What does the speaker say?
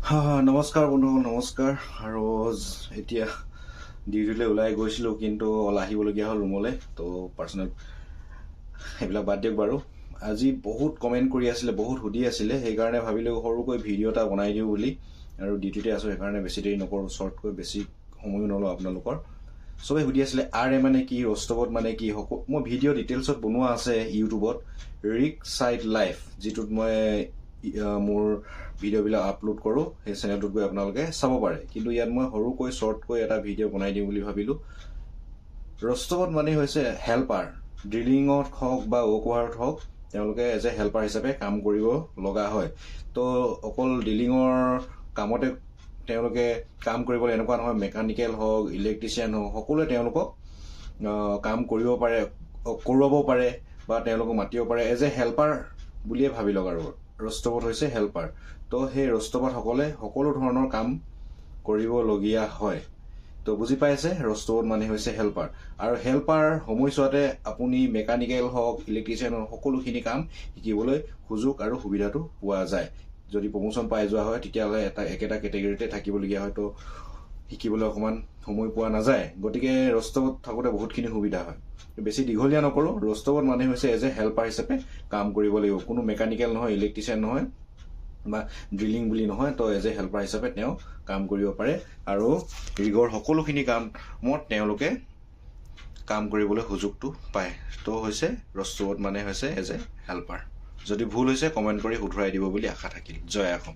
নমস্কাৰ বন্ধুসকল, নমস্কাৰ। আৰু এতিয়া ডিউটিলৈ ওলাই গৈছিলোঁ, কিন্তু আহিবলগীয়া হ'ল ৰুমলৈ। তো পাৰ্চনেল সেইবিলাক বাদ দিয়ক বাৰু। আজি বহুত কমেণ্ট কৰি আছিলে, বহুত সুধি আছিলে, সেইকাৰণে ভাবিলোঁ সৰুকৈ ভিডিঅ' এটা বনাই দিওঁ বুলি। আৰু ডিউটিতে আছোঁ, সেইকাৰণে বেছি দেৰি নকৰোঁ, শ্বৰ্টকৈ বেছি সময়ো নলওঁ আপোনালোকৰ। চবেই সুধি আছিলে RA মানে কি, ৰস্তবত মানে কি। মই ভিডিঅ' ডিটেইলছত বনোৱা আছে ইউটিউবত, ৰিক চাইড লাইফ, যিটোত মই মোৰ ভিডিঅ'বিলাক আপলোড কৰোঁ। সেই চেনেলটোত গৈ আপোনালোকে চাব পাৰে। কিন্তু ইয়াত মই সৰুকৈ শ্বৰ্টকৈ এটা ভিডিঅ' বনাই দিওঁ বুলি ভাবিলোঁ। ৰস্তবত মানে হৈছে হেল্পাৰ, ড্ৰিলিঙত হওক বা ৱৰ্কৱাৰত হওক, তেওঁলোকে এজ এ হেল্পাৰ হিচাপে কাম কৰিব লগা হয়। তো অকল ড্ৰিলিঙৰ কামতে তেওঁলোকে কাম কৰিবলৈ এনেকুৱা নহয়, মেকানিকেল হওক, ইলেক্ট্ৰিচিয়ান হওক, সকলোৱে তেওঁলোকক কাম কৰিব পাৰে, কৰোৱাব পাৰে বা তেওঁলোকক মাতিব পাৰে এজ এ হেল্পাৰ বুলিয়ে ভাবি লওক। আৰু ৰস্তবত হৈছে হেল্পাৰ। তো সেই ৰস্তবতসকলে সকলো ধৰণৰ কাম কৰিবলগীয়া হয়। তো বুজি পাইছে, ৰস্তবত মানে হৈছে হেল্পাৰ। আৰু হেল্পাৰ সময়ছোৱাতে আপুনি মেকানিকেল হওক, ইলেক্ট্ৰিচিয়ান হওক, সকলোখিনি কাম শিকিবলৈ সুযোগ আৰু সুবিধাটো পোৱা যায়। যদি প্ৰমোশ্যন পাই যোৱা হয়, তেতিয়াহ'লে একেটা কেটেগৰীতে থাকিবলগীয়া হয়, তো শিকিবলৈ অকণমান সময় পোৱা নাযায়। গতিকে ৰস্তবত থাকোঁতে বহুতখিনি সুবিধা হয়। বেছি দীঘলীয়া নকৰোঁ। ৰস্তবত মানে হৈছে এজ এ হেল্পাৰ হিচাপে কাম কৰিব লাগিব। কোনো মেকানিকেল নহয়, ইলেক্ট্ৰিচিয়ান নহয় বা ড্ৰিলিং বুলি নহয়। তো এজ এ হেল্পাৰ হিচাপে তেওঁ কাম কৰিব পাৰে। আৰু ৰিগৰ সকলোখিনি কামত তেওঁলোকে কাম কৰিবলৈ সুযোগটো পায়। তো হৈছে ৰস্তবত মানে হৈছে এজ এ হেল্পাৰ। যদি ভুল হৈছে কমেণ্ট কৰি শুধৰাই দিব বুলি আশা থাকিল। জয় অসম।